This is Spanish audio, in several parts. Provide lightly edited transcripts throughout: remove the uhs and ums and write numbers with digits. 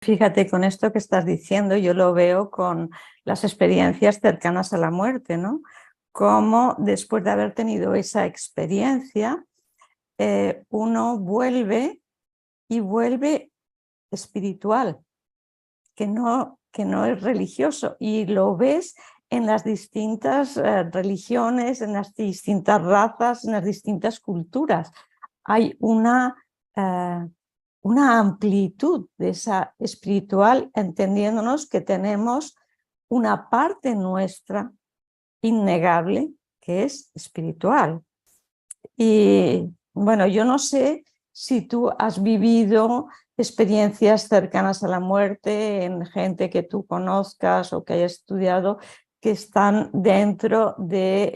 Fíjate, con esto que estás diciendo, yo lo veo con las experiencias cercanas a la muerte, ¿no? Cómo después de haber tenido esa experiencia, uno vuelve y vuelve espiritual, que no es religioso, y lo ves en las distintas religiones, en las distintas razas, en las distintas culturas. Hay una amplitud de esa espiritual, entendiéndonos que tenemos una parte nuestra innegable que es espiritual. Y bueno, yo no sé si tú has vivido experiencias cercanas a la muerte en gente que tú conozcas o que hayas estudiado que están dentro de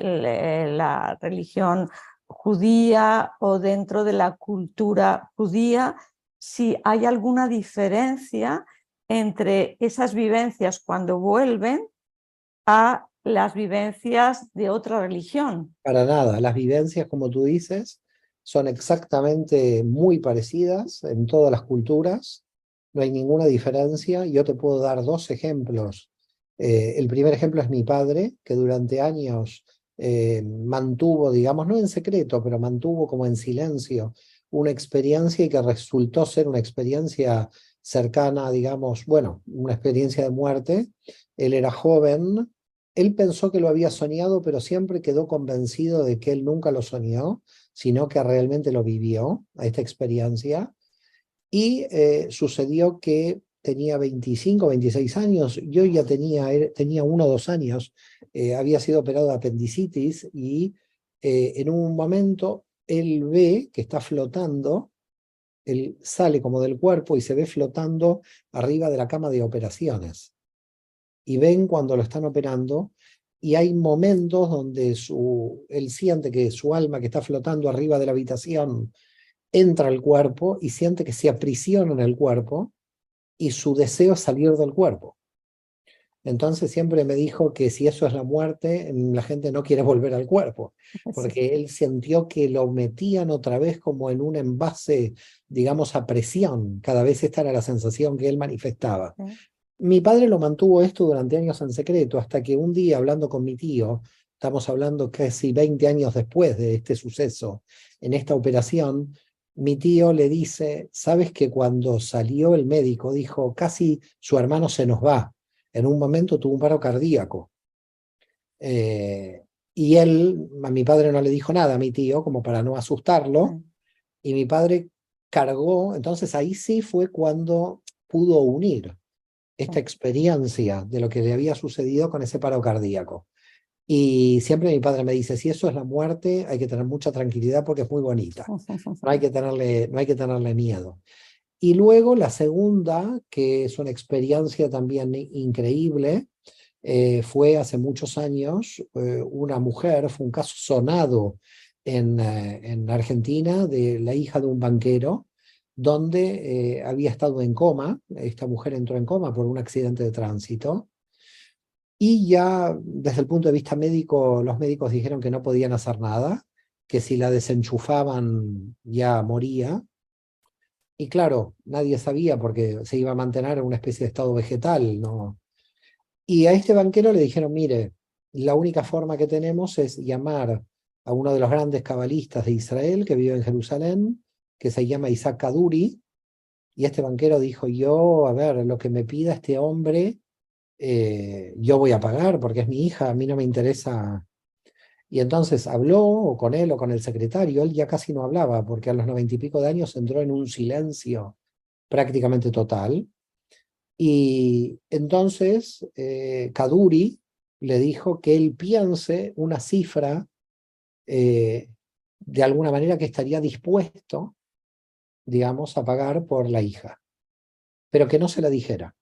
la religión judía o dentro de la cultura judía, si hay alguna diferencia entre esas vivencias cuando vuelven a las vivencias de otra religión. Para nada, las vivencias, como tú dices, son exactamente muy parecidas en todas las culturas, no hay ninguna diferencia. Yo te puedo dar dos ejemplos. El primer ejemplo es mi padre, que durante años mantuvo, digamos, no en secreto, pero mantuvo como en silencio una experiencia y que resultó ser una experiencia cercana, digamos, bueno, una experiencia de muerte. Él era joven. Él pensó que lo había soñado, pero siempre quedó convencido de que él nunca lo soñó, sino que realmente lo vivió, a esta experiencia. Y sucedió que tenía 25, 26 años, yo ya tenía 1 o 2 años, había sido operado de apendicitis y en un momento él ve que está flotando, él sale como del cuerpo y se ve flotando arriba de la cama de operaciones. Y ven cuando lo están operando, y hay momentos donde él siente que su alma que está flotando arriba de la habitación entra al cuerpo y siente que se aprisiona en el cuerpo y su deseo es salir del cuerpo. Entonces siempre me dijo que si eso es la muerte, la gente no quiere volver al cuerpo, Sí. porque él sintió que lo metían otra vez como en un envase, digamos, a presión. Cada vez esta era la sensación que él manifestaba. Mi padre lo mantuvo esto durante años en secreto, hasta que un día, hablando con mi tío, estamos hablando casi 20 años después de este suceso, en esta operación, mi tío le dice: ¿sabes que cuando salió el médico dijo, casi su hermano se nos va? En un momento tuvo un paro cardíaco. Y él, a mi padre no le dijo nada, a mi tío, como para no asustarlo, y mi padre cargó. Entonces ahí sí fue cuando pudo unir esta experiencia de lo que le había sucedido con ese paro cardíaco. Y siempre mi padre me dice, si eso es la muerte, hay que tener mucha tranquilidad porque es muy bonita. No hay que tenerle miedo. Y luego la segunda, que es una experiencia también increíble, fue hace muchos años, una mujer, fue un caso sonado en Argentina, de la hija de un banquero, donde había estado en coma. Esta mujer entró en coma por un accidente de tránsito, y ya desde el punto de vista médico, los médicos dijeron que no podían hacer nada, que si la desenchufaban ya moría. Y claro, nadie sabía porque se iba a mantener en una especie de estado vegetal, ¿no? Y a este banquero le dijeron, mire, la única forma que tenemos es llamar a uno de los grandes cabalistas de Israel que vive en Jerusalén, que se llama Isaac Kaduri. Y este banquero dijo, yo, a ver, lo que me pida este hombre, yo voy a pagar porque es mi hija, a mí no me interesa. Y entonces habló o con él o con el secretario. Él ya casi no hablaba porque a los 90 y pico de años entró en un silencio prácticamente total. Y entonces Kaduri le dijo que él piense una cifra, eh, de alguna manera, que estaría dispuesto, digamos, a pagar por la hija, pero que no se la dijera,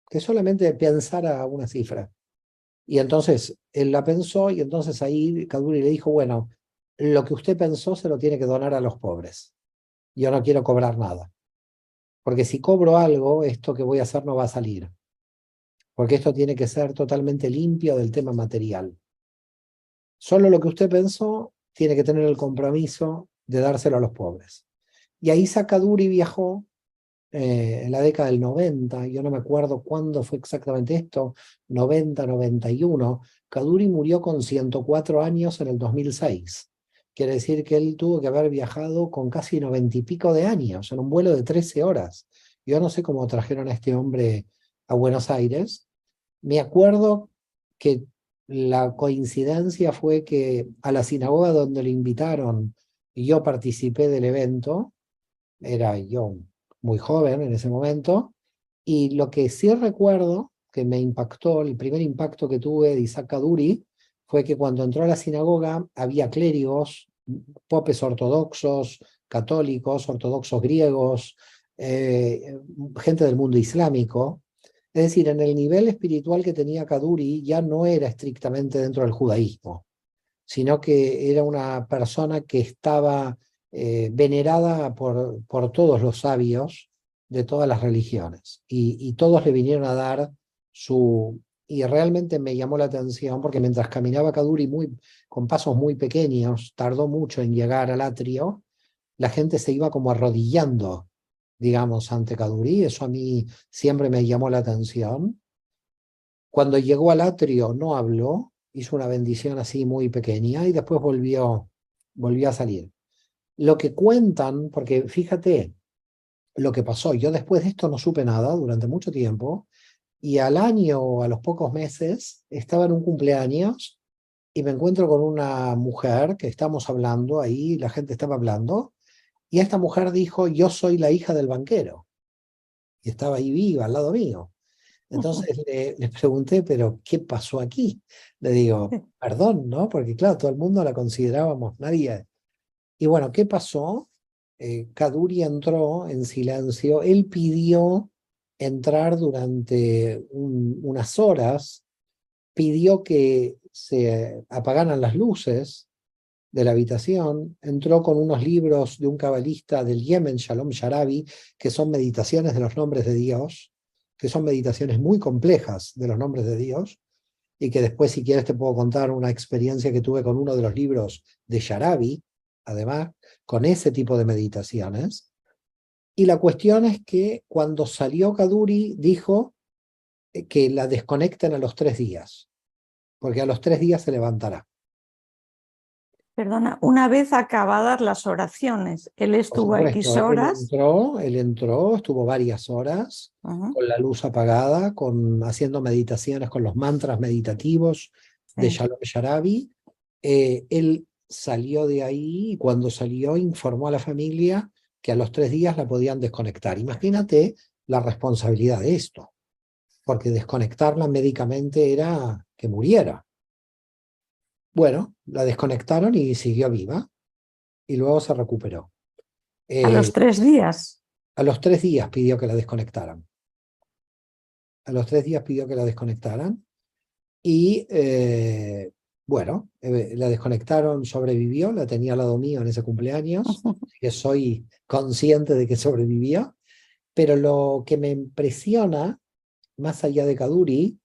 que solamente pensara una cifra. Y entonces él la pensó, y entonces ahí Kaduri le dijo, bueno, lo que usted pensó se lo tiene que donar a los pobres. Yo no quiero cobrar nada, porque si cobro algo, esto que voy a hacer no va a salir, porque esto tiene que ser totalmente limpio del tema material. Solo lo que usted pensó tiene que tener el compromiso de dárselo a los pobres. Y ahí Kaduri viajó en la década del 90, yo no me acuerdo cuándo fue exactamente esto, 90, 91. Kaduri murió con 104 años en el 2006. Quiere decir que él tuvo que haber viajado con casi 90 y pico de años, en un vuelo de 13 horas. Yo no sé cómo trajeron a este hombre a Buenos Aires. Me acuerdo que la coincidencia fue que a la sinagoga donde lo invitaron, y yo participé del evento, era yo muy joven en ese momento, y lo que sí recuerdo que me impactó, el primer impacto que tuve de Isaac Kaduri, fue que cuando entró a la sinagoga había clérigos, popes ortodoxos, católicos, ortodoxos griegos, gente del mundo islámico. Es decir, en el nivel espiritual que tenía Kaduri ya no era estrictamente dentro del judaísmo, sino que era una persona que estaba venerada por todos los sabios de todas las religiones. Y todos le vinieron a dar su... Y realmente me llamó la atención porque mientras caminaba Kaduri con pasos muy pequeños, tardó mucho en llegar al atrio, la gente se iba como arrodillando, digamos, ante Kaduri. Eso a mí siempre me llamó la atención. Cuando llegó al atrio no habló, hizo una bendición así muy pequeña y después volvió a salir. Lo que cuentan, porque fíjate lo que pasó, yo después de esto no supe nada durante mucho tiempo y al año o a los pocos meses estaba en un cumpleaños y me encuentro con una mujer que estamos hablando ahí, la gente estaba hablando y esta mujer dijo, yo soy la hija del banquero y estaba ahí viva al lado mío. Entonces le pregunté, pero ¿qué pasó aquí? Le digo, perdón, ¿no? Porque claro, todo el mundo la considerábamos nadie. Y bueno, ¿qué pasó? Kaduri entró en silencio. Él pidió entrar durante unas horas, pidió que se apagaran las luces de la habitación, entró con unos libros de un cabalista del Yemen, Shalom Sharabi, que son meditaciones de los nombres de Dios, que son meditaciones muy complejas de los nombres de Dios, y que después, si quieres, te puedo contar una experiencia que tuve con uno de los libros de Sharabi, además, con ese tipo de meditaciones. Y la cuestión es que cuando salió Kaduri, dijo que la desconecten a los 3 días, porque a los 3 días se levantará. Perdona, una vez acabadas las oraciones, él Por estuvo X supuesto, horas. él entró, estuvo varias horas Ujú, con la luz apagada, haciendo meditaciones con los mantras meditativos de sí. Shalom Sharabi. Él salió de ahí y cuando salió informó a la familia que a los 3 días la podían desconectar. Imagínate la responsabilidad de esto, porque desconectarla médicamente era que muriera. Bueno, la desconectaron y siguió viva y luego se recuperó. A los 3 días. A los 3 días pidió que la desconectaran. A los 3 días pidió que la desconectaran y bueno, la desconectaron, sobrevivió, la tenía al lado mío en ese cumpleaños, que soy consciente de que sobrevivió, pero lo que me impresiona, más allá de Kaduri,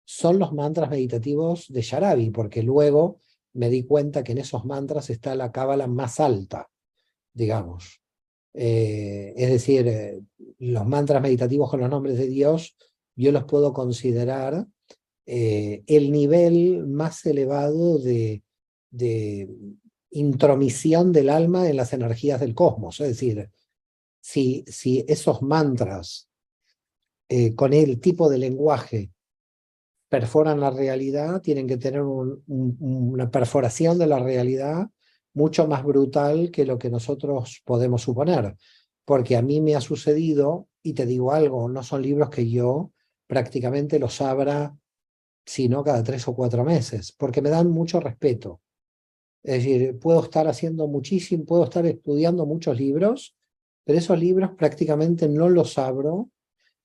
son los mantras meditativos de Sharabi, porque luego me di cuenta que en esos mantras está la cábala más alta, digamos. Es decir, los mantras meditativos con los nombres de Dios, yo los puedo considerar el nivel más elevado de intromisión del alma en las energías del cosmos. Es decir, si esos mantras con el tipo de lenguaje perforan la realidad, tienen que tener una perforación de la realidad mucho más brutal que lo que nosotros podemos suponer. Porque a mí me ha sucedido, y te digo algo, no son libros que yo prácticamente los abra sino cada 3 o 4 meses, porque me dan mucho respeto. Es decir, puedo estar haciendo muchísimo, puedo estar estudiando muchos libros, pero esos libros prácticamente no los abro,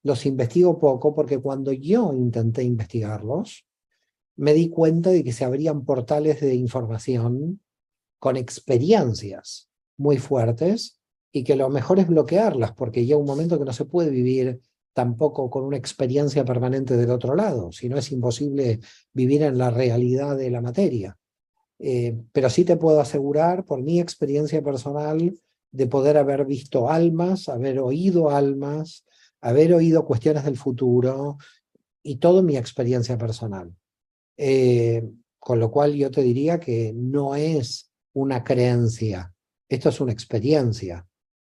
los investigo poco, porque cuando yo intenté investigarlos, me di cuenta de que se abrían portales de información con experiencias muy fuertes y que lo mejor es bloquearlas, porque llega un momento que no se puede vivir tampoco con una experiencia permanente del otro lado, si no es imposible vivir en la realidad de la materia. Pero sí te puedo asegurar, por mi experiencia personal, de poder haber visto almas, haber oído cuestiones del futuro y todo mi experiencia personal. Con lo cual yo te diría que no es una creencia, esto es una experiencia.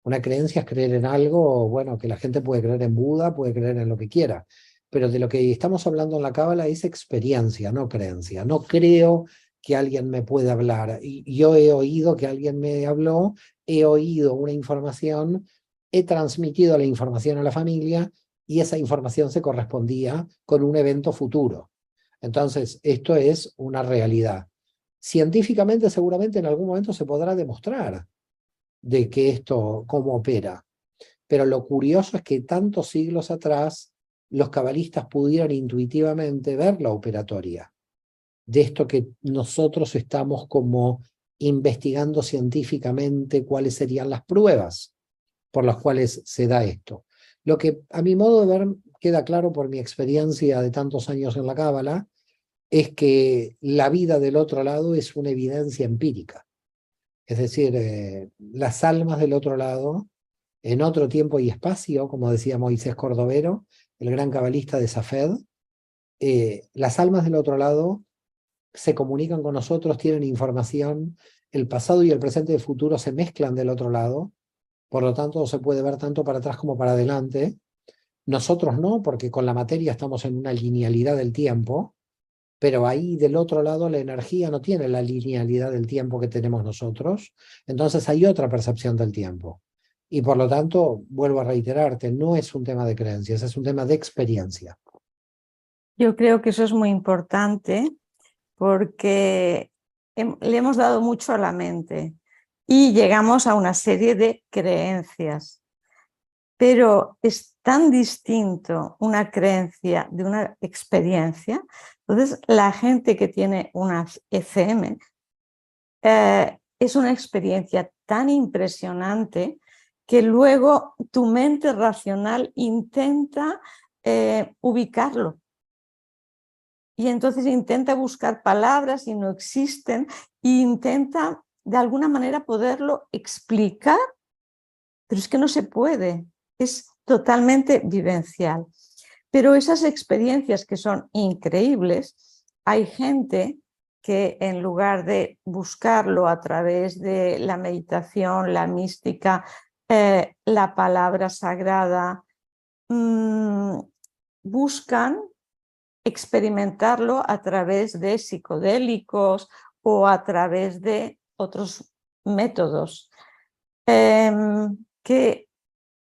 Una creencia es creer en algo, bueno, que la gente puede creer en Buda, puede creer en lo que quiera, pero de lo que estamos hablando en la Cábala es experiencia, no creencia. No creo que alguien me pueda hablar. Y yo he oído que alguien me habló, he oído una información, he transmitido la información a la familia y esa información se correspondía con un evento futuro. Entonces, esto es una realidad. Científicamente, seguramente en algún momento se podrá demostrar de que esto, cómo opera. Pero lo curioso es que tantos siglos atrás los cabalistas pudieron intuitivamente ver la operatoria de esto que nosotros estamos como investigando científicamente cuáles serían las pruebas por las cuales se da esto. Lo que a mi modo de ver queda claro por mi experiencia de tantos años en la Cábala es que la vida del otro lado es una evidencia empírica. Es decir, las almas del otro lado, en otro tiempo y espacio, como decía Moisés Cordovero, el gran cabalista de Safed, las almas del otro lado se comunican con nosotros, tienen información, el pasado y el presente y el futuro se mezclan del otro lado, por lo tanto se puede ver tanto para atrás como para adelante. Nosotros no, porque con la materia estamos en una linealidad del tiempo, pero ahí del otro lado la energía no tiene la linealidad del tiempo que tenemos nosotros, entonces hay otra percepción del tiempo. Y por lo tanto, vuelvo a reiterarte, no es un tema de creencias, es un tema de experiencia. Yo creo que eso es muy importante porque le hemos dado mucho a la mente y llegamos a una serie de creencias. Pero es tan distinto una creencia de una experiencia. Entonces, la gente que tiene unas ECM es una experiencia tan impresionante que luego tu mente racional intenta ubicarlo. Y entonces intenta buscar palabras y no existen, e intenta de alguna manera poderlo explicar, pero es que no se puede. Es totalmente vivencial. Pero esas experiencias que son increíbles, hay gente que en lugar de buscarlo a través de la meditación, la mística, la palabra sagrada, buscan experimentarlo a través de psicodélicos o a través de otros métodos.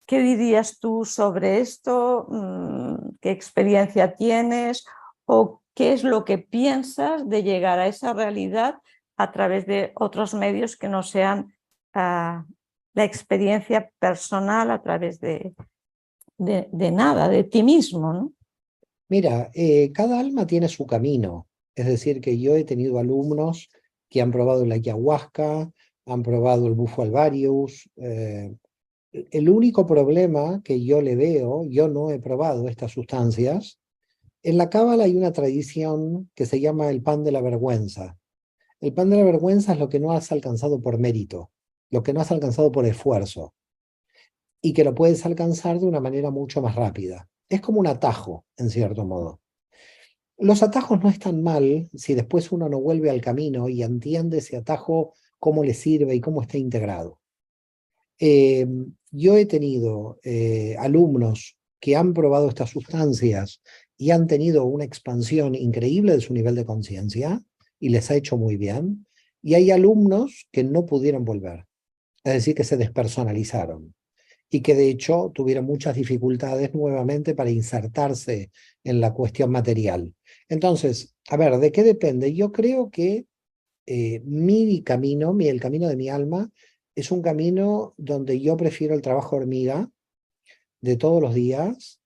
¿Qué dirías tú sobre esto? ¿Qué experiencia tienes? ¿O qué es lo que piensas de llegar a esa realidad a través de otros medios que no sean la experiencia personal a través de nada, de ti mismo, ¿no? Mira, cada alma tiene su camino. Es decir, que yo he tenido alumnos que han probado la ayahuasca, han probado el bufo alvarius. El único problema que yo le veo, yo no he probado estas sustancias. En la Cábala hay una tradición que se llama el pan de la vergüenza. El pan de la vergüenza es lo que no has alcanzado por mérito, lo que no has alcanzado por esfuerzo, y que lo puedes alcanzar de una manera mucho más rápida. Es como un atajo, en cierto modo. Los atajos no están mal si después uno no vuelve al camino y entiende ese atajo, cómo le sirve y cómo está integrado. Yo he tenido alumnos que han probado estas sustancias y han tenido una expansión increíble de su nivel de conciencia y les ha hecho muy bien. Y hay alumnos que no pudieron volver, es decir, que se despersonalizaron y que de hecho tuvieron muchas dificultades nuevamente para insertarse en la cuestión material. Entonces, a ver, ¿de qué depende? Yo creo que mi camino, el camino de mi alma, es un camino donde yo prefiero el trabajo hormiga de todos los días,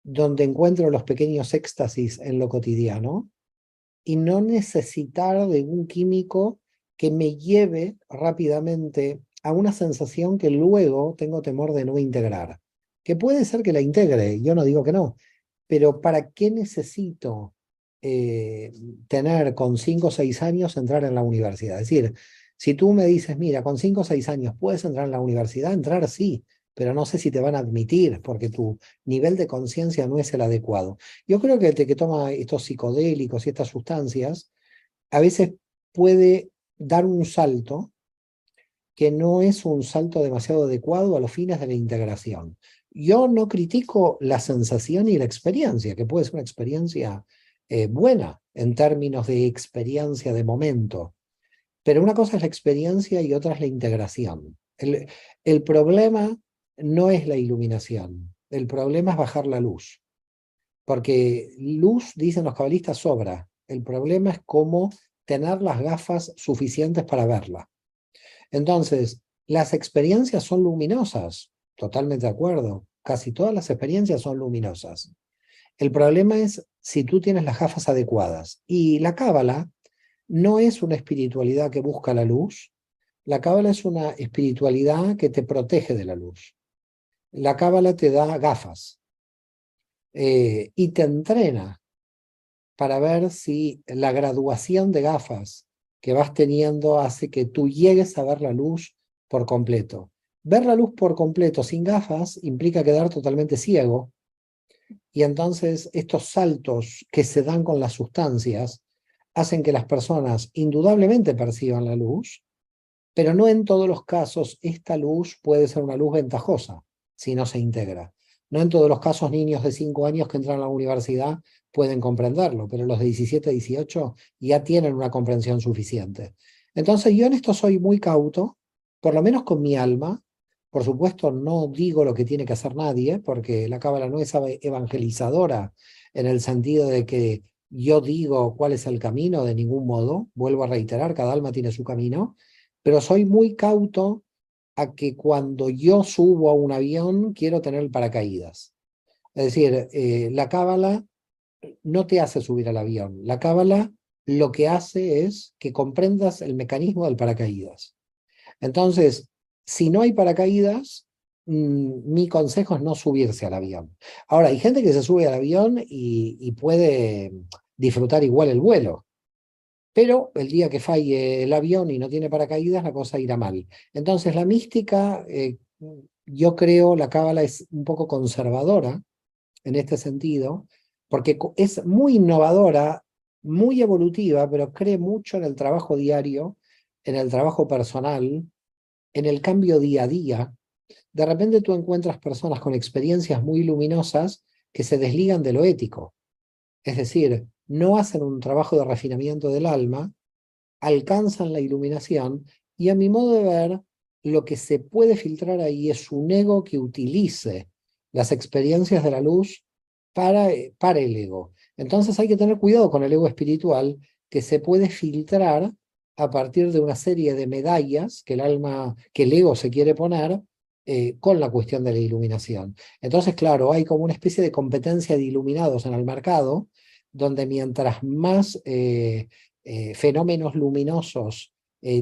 donde encuentro los pequeños éxtasis en lo cotidiano y no necesitar de un químico que me lleve rápidamente a una sensación que luego tengo temor de no integrar. Que puede ser que la integre, yo no digo que no, pero ¿para qué necesito tener con 5 o 6 años entrar en la universidad? Es decir, Si tú me dices, mira, con 5 o 6 años puedes entrar en la universidad, entrar sí, pero no sé si te van a admitir porque tu nivel de conciencia no es el adecuado. Yo creo que el que toma estos psicodélicos y estas sustancias, a veces puede dar un salto que no es un salto demasiado adecuado a los fines de la integración. Yo no critico la sensación y la experiencia, que puede ser una experiencia buena en términos de experiencia de momento, pero una cosa es la experiencia y otra es la integración. El problema no es la iluminación, el problema es bajar la luz, porque luz, dicen los cabalistas, sobra. El problema es cómo tener las gafas suficientes para verla. Entonces, las experiencias son luminosas, totalmente de acuerdo. Casi todas las experiencias son luminosas. El problema es si tú tienes las gafas adecuadas. Y la cábala no es una espiritualidad que busca la luz. La cábala es una espiritualidad que te protege de la luz. La cábala te da gafas y te entrena para ver si la graduación de gafas que vas teniendo hace que tú llegues a ver la luz por completo. Ver la luz por completo sin gafas implica quedar totalmente ciego, y entonces estos saltos que se dan con las sustancias hacen que las personas indudablemente perciban la luz, pero no en todos los casos esta luz puede ser una luz ventajosa si no se integra. No en todos los casos niños de 5 años que entran a la universidad pueden comprenderlo, pero los de 17, 18 ya tienen una comprensión suficiente. Entonces yo en esto soy muy cauto, por lo menos con mi alma. Por supuesto no digo lo que tiene que hacer nadie, porque la cábala no es evangelizadora en el sentido de que yo digo cuál es el camino de ningún modo. Vuelvo a reiterar, cada alma tiene su camino, pero soy muy cauto a que cuando yo subo a un avión quiero tener el paracaídas. Es decir, la cábala no te hace subir al avión. La cábala lo que hace es que comprendas el mecanismo del paracaídas. Entonces, si no hay paracaídas, mi consejo es no subirse al avión. Ahora, hay gente que se sube al avión y puede disfrutar igual el vuelo. Pero el día que falle el avión y no tiene paracaídas, la cosa irá mal. Entonces la mística, yo creo, la cábala es un poco conservadora en este sentido, porque es muy innovadora, muy evolutiva, pero cree mucho en el trabajo diario, en el trabajo personal, en el cambio día a día. De repente tú encuentras personas con experiencias muy luminosas que se desligan de lo ético. Es decir, no hacen un trabajo de refinamiento del alma, alcanzan la iluminación, y a mi modo de ver, lo que se puede filtrar ahí es un ego que utilice las experiencias de la luz para el ego. Entonces hay que tener cuidado con el ego espiritual, que se puede filtrar a partir de una serie de medallas que el ego se quiere poner con la cuestión de la iluminación. Entonces, claro, hay como una especie de competencia de iluminados en el mercado, donde mientras más fenómenos luminosos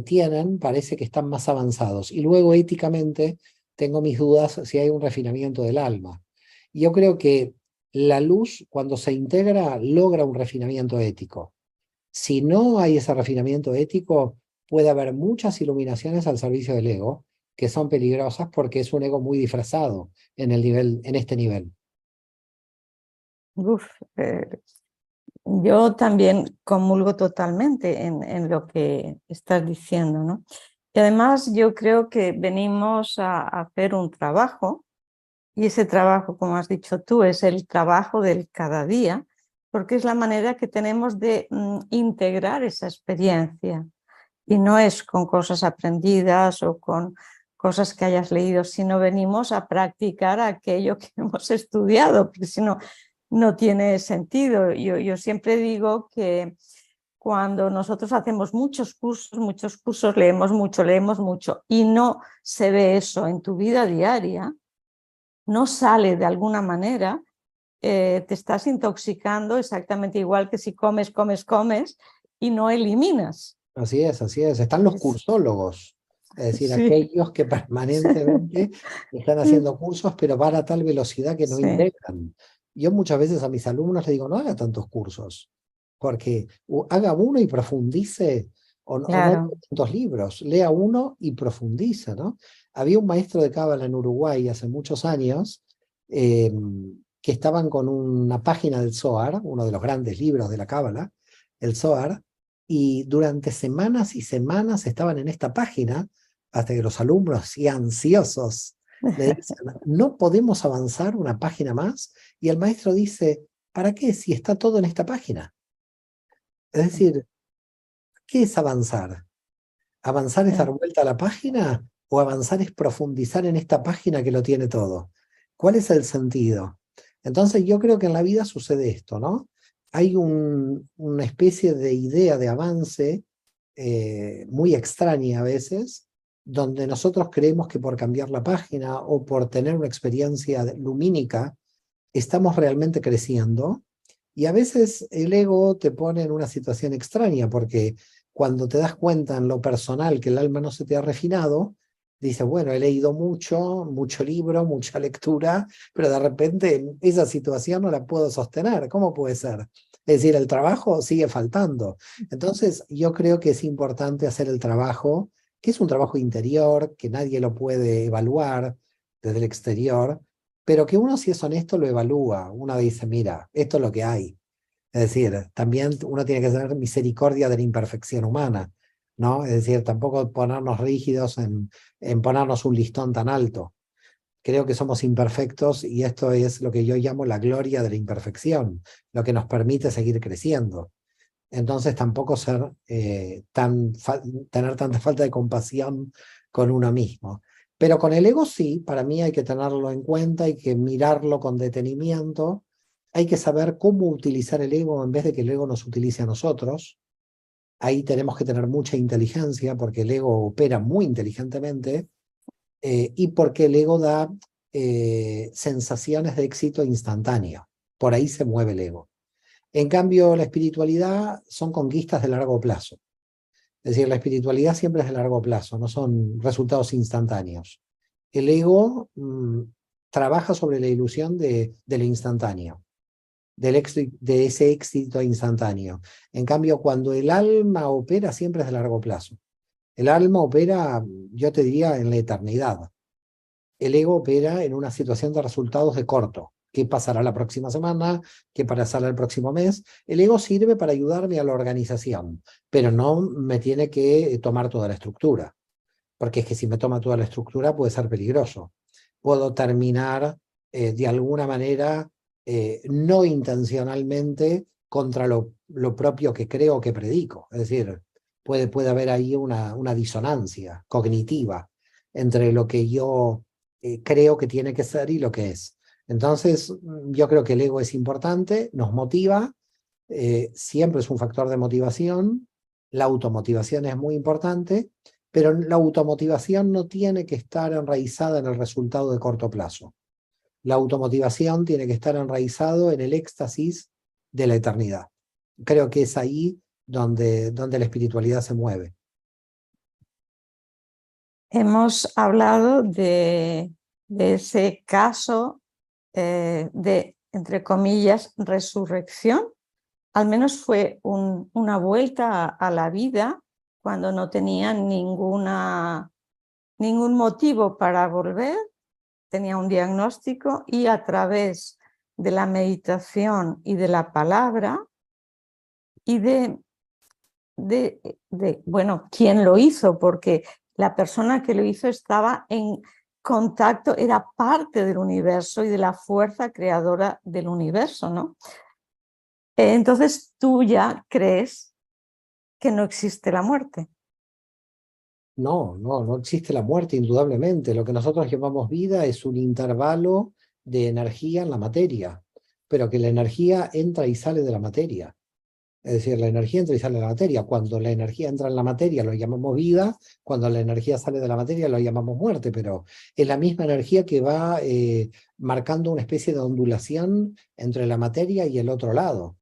tienen, parece que están más avanzados. Y luego éticamente tengo mis dudas si hay un refinamiento del alma. Yo creo que la luz, cuando se integra, logra un refinamiento ético. Si no hay ese refinamiento ético, puede haber muchas iluminaciones al servicio del ego, que son peligrosas porque es un ego muy disfrazado en este nivel. Uf, yo también comulgo totalmente en lo que estás diciendo, ¿no? Y además yo creo que venimos a hacer un trabajo, y ese trabajo, como has dicho tú, es el trabajo del cada día, porque es la manera que tenemos de integrar esa experiencia. Y no es con cosas aprendidas o con cosas que hayas leído, sino venimos a practicar aquello que hemos estudiado, porque si no, no tiene sentido. Yo siempre digo que cuando nosotros hacemos muchos cursos, leemos mucho y no se ve eso en tu vida diaria, no sale de alguna manera, te estás intoxicando exactamente igual que si comes y no eliminas. Así es, así es. Están los cursólogos, es decir, Sí. aquellos que permanentemente están haciendo cursos, pero van a tal velocidad que no Sí. integran. Yo muchas veces a mis alumnos les digo, no haga tantos cursos, porque haga uno y profundice o no claro. lea tantos libros, lea uno y profundiza, ¿no? Había un maestro de Cábala en Uruguay hace muchos años eh, que estaban con una página del Zohar, uno de los grandes libros de la Cábala, el Zohar, y durante semanas y semanas estaban en esta página hasta que los alumnos, y ansiosos, le dicen, no podemos avanzar una página más, y el maestro dice, ¿para qué si está todo en esta página? Es decir, ¿qué es avanzar? ¿Avanzar es dar vuelta a la página o avanzar es profundizar en esta página que lo tiene todo? ¿Cuál es el sentido? Entonces yo creo que en la vida sucede esto, ¿no? Hay una especie de idea de avance muy extraña a veces, donde nosotros creemos que por cambiar la página o por tener una experiencia lumínica, estamos realmente creciendo. Y a veces el ego te pone en una situación extraña, porque cuando te das cuenta en lo personal que el alma no se te ha refinado, dices, bueno, he leído mucho, mucho libro, mucha lectura, pero de repente esa situación no la puedo sostener. ¿Cómo puede ser? Es decir, el trabajo sigue faltando. Entonces, yo creo que es importante hacer el trabajo, que es un trabajo interior, que nadie lo puede evaluar desde el exterior, pero que uno, si es honesto, lo evalúa. Uno dice, mira, esto es lo que hay. Es decir, también uno tiene que tener misericordia de la imperfección humana, ¿no? Es decir, tampoco ponernos rígidos en ponernos un listón tan alto. Creo que somos imperfectos y esto es lo que yo llamo la gloria de la imperfección, lo que nos permite seguir creciendo. Entonces tampoco ser, tener tanta falta de compasión con uno mismo. Pero con el ego sí, para mí hay que tenerlo en cuenta, hay que mirarlo con detenimiento, hay que saber cómo utilizar el ego en vez de que el ego nos utilice a nosotros. Ahí tenemos que tener mucha inteligencia porque el ego opera muy inteligentemente y porque el ego da sensaciones de éxito instantáneo. Por ahí se mueve el ego. En cambio, la espiritualidad son conquistas de largo plazo. Es decir, la espiritualidad siempre es de largo plazo, no son resultados instantáneos. El ego trabaja sobre la ilusión de lo instantáneo, de ese éxito instantáneo. En cambio, cuando el alma opera, siempre es de largo plazo. El alma opera, yo te diría, en la eternidad. El ego opera en una situación de resultados de corto. ¿Qué pasará la próxima semana? ¿Qué pasará el próximo mes? El ego sirve para ayudarme a la organización, pero no me tiene que tomar toda la estructura, porque es que si me toma toda la estructura puede ser peligroso. Puedo terminar de alguna manera no intencionalmente contra lo propio que creo que predico. Es decir, puede haber ahí una disonancia cognitiva entre lo que yo creo que tiene que ser y lo que es. Entonces, yo creo que el ego es importante, nos motiva, siempre es un factor de motivación, la automotivación es muy importante, pero la automotivación no tiene que estar enraizada en el resultado de corto plazo. La automotivación tiene que estar enraizado en el éxtasis de la eternidad. Creo que es ahí donde la espiritualidad se mueve. Hemos hablado de ese caso de, entre comillas, resurrección. Al menos fue una vuelta a la vida cuando no tenía ningún motivo para volver, tenía un diagnóstico y a través de la meditación y de la palabra y bueno, quién lo hizo, porque la persona que lo hizo estaba en contacto, era parte del universo y de la fuerza creadora del universo, ¿no? Entonces tú ya crees que no existe la muerte. No existe la muerte, indudablemente. Lo que nosotros llamamos vida es un intervalo de energía en la materia, pero que la energía entra y sale de la materia. Es decir, la energía entra y sale de la materia. Cuando la energía entra en la materia lo llamamos vida, cuando la energía sale de la materia lo llamamos muerte, pero es la misma energía que va marcando una especie de ondulación entre la materia y el otro lado.